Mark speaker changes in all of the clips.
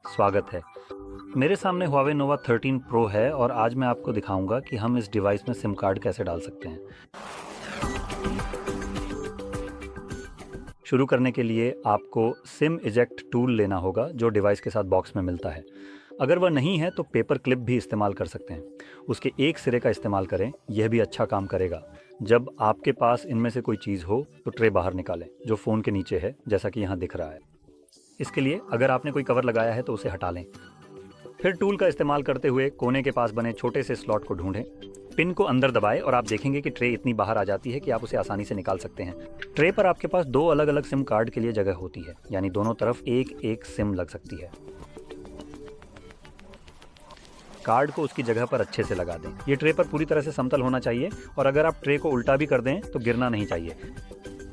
Speaker 1: स्वागत है। मेरे सामने Huawei Nova 13 Pro है और आज मैं आपको दिखाऊंगा कि हम इस डिवाइस में सिम कार्ड कैसे डाल सकते हैं। शुरू करने के लिए आपको सिम इजेक्ट टूल लेना होगा जो डिवाइस के साथ बॉक्स में मिलता है। अगर वह नहीं है तो पेपर क्लिप भी इस्तेमाल कर सकते हैं। उसके एक सिरे का इस्तेमाल करें, यह भी अच्छा काम करेगा। जब आपके पास इनमें से कोई चीज़ हो तो ट्रे बाहर निकालें जो फ़ोन के नीचे है, जैसा कि यहाँ दिख रहा है। इसके लिए अगर आपने कोई कवर लगाया है तो उसे हटा लें। फिर टूल का इस्तेमाल करते हुए कोने के पास बने छोटे से स्लॉट को ढूंढें। पिन को अंदर दबाएं और आप देखेंगे कि ट्रे इतनी बाहर आ जाती है कि आप उसे आसानी से निकाल सकते हैं। ट्रे पर आपके पास दो अलग अलग सिम कार्ड के लिए जगह होती है, यानी दोनों तरफ एक एक सिम लग सकती है। कार्ड को उसकी जगह पर अच्छे से लगा दें। ये ट्रे पर पूरी तरह से समतल होना चाहिए और अगर आप ट्रे को उल्टा भी कर दें तो गिरना नहीं चाहिए।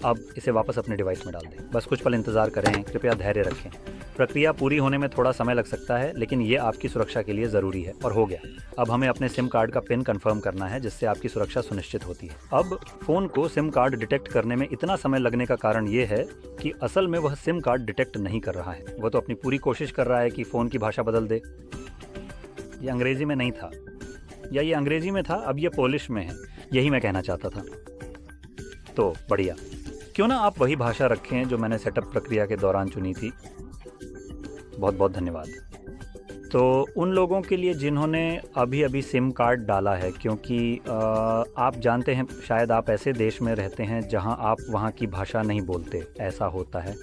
Speaker 1: अब इसे वापस अपने डिवाइस में डाल दें। बस कुछ पल इंतज़ार करें, कृपया धैर्य रखें। प्रक्रिया पूरी होने में थोड़ा समय लग सकता है, लेकिन ये आपकी सुरक्षा के लिए ज़रूरी है। और हो गया। अब हमें अपने सिम कार्ड का पिन कंफर्म करना है, जिससे आपकी सुरक्षा सुनिश्चित होती है। अब फ़ोन को सिम कार्ड डिटेक्ट करने में इतना समय लगने का कारण ये है कि असल में वह सिम कार्ड डिटेक्ट नहीं कर रहा है। वह तो अपनी पूरी कोशिश कर रहा है कि फ़ोन की भाषा बदल दे। ये अंग्रेज़ी में नहीं था, या ये अंग्रेज़ी में था, अब ये पोलिश में है। यही मैं कहना चाहता था। तो बढ़िया, क्यों ना आप वही भाषा रखें जो मैंने सेटअप प्रक्रिया के दौरान चुनी थी। बहुत बहुत धन्यवाद। तो उन लोगों के लिए जिन्होंने अभी अभी सिम कार्ड डाला है, क्योंकि आप जानते हैं शायद आप ऐसे देश में रहते हैं जहां आप वहां की भाषा नहीं बोलते, ऐसा होता है।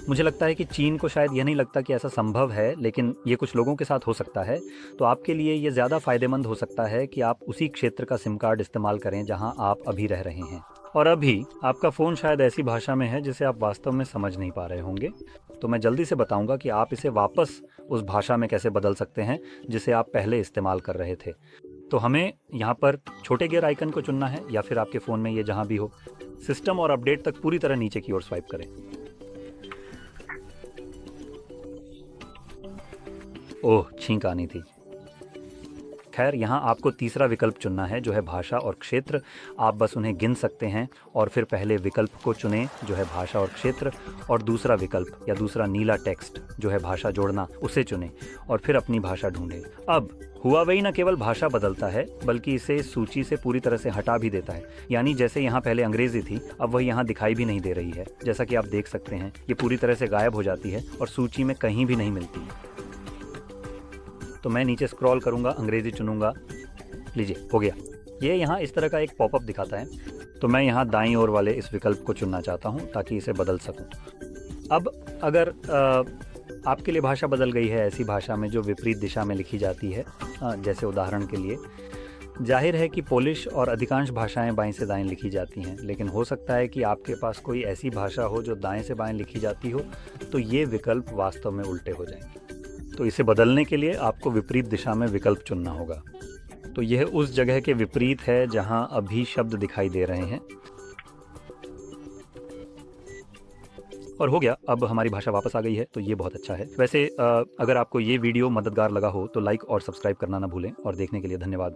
Speaker 1: मुझे लगता है कि चीन को शायद यह नहीं लगता कि ऐसा संभव है, लेकिन ये कुछ लोगों के साथ हो सकता है। तो आपके लिए ये ज़्यादा फ़ायदेमंद हो सकता है कि आप उसी क्षेत्र का सिम कार्ड इस्तेमाल करें जहां आप अभी रह रहे हैं। और अभी आपका फ़ोन शायद ऐसी भाषा में है जिसे आप वास्तव में समझ नहीं पा रहे होंगे। तो मैं जल्दी से बताऊंगा कि आप इसे वापस उस भाषा में कैसे बदल सकते हैं जिसे आप पहले इस्तेमाल कर रहे थे। तो हमें यहाँ पर छोटे गियर आइकन को चुनना है, या फिर आपके फ़ोन में ये जहाँ भी हो। सिस्टम और अपडेट तक पूरी तरह नीचे की ओर स्वाइप करें। ओह, छींक आनी थी। खैर, यहाँ आपको तीसरा विकल्प चुनना है जो है भाषा और क्षेत्र। आप बस उन्हें गिन सकते हैं और फिर पहले विकल्प को चुनें जो है भाषा और क्षेत्र, और दूसरा विकल्प या दूसरा नीला टेक्स्ट जो है भाषा जोड़ना, उसे चुनें और फिर अपनी भाषा ढूंढें। अब हुआवेई न केवल भाषा बदलता है बल्कि इसे सूची से पूरी तरह से हटा भी देता है। यानी जैसे यहाँ पहले अंग्रेजी थी, अब वह यहाँ दिखाई भी नहीं दे रही है। जैसा कि आप देख सकते हैं, ये पूरी तरह से गायब हो जाती है और सूची में कहीं भी नहीं मिलती। तो मैं नीचे स्क्रॉल करूंगा, अंग्रेजी चुनूंगा। लीजिए, हो गया। ये यहाँ इस तरह का एक पॉपअप दिखाता है। तो मैं यहाँ दाईं ओर वाले इस विकल्प को चुनना चाहता हूँ ताकि इसे बदल सकूँ। अब अगर आपके लिए भाषा बदल गई है ऐसी भाषा में जो विपरीत दिशा में लिखी जाती है, जैसे उदाहरण के लिए, जाहिर है कि पोलिश और अधिकांश भाषाएं बाएं से दाएं लिखी जाती हैं, लेकिन हो सकता है कि आपके पास कोई ऐसी भाषा हो जो दाएं से बाएं लिखी जाती हो, तो ये विकल्प वास्तव में उल्टे हो जाएंगे। तो इसे बदलने के लिए आपको विपरीत दिशा में विकल्प चुनना होगा। तो यह उस जगह के विपरीत है जहां अभी शब्द दिखाई दे रहे हैं। और हो गया, अब हमारी भाषा वापस आ गई है, तो ये बहुत अच्छा है। वैसे अगर आपको ये वीडियो मददगार लगा हो तो लाइक और सब्सक्राइब करना ना भूलें, और देखने के लिए धन्यवाद।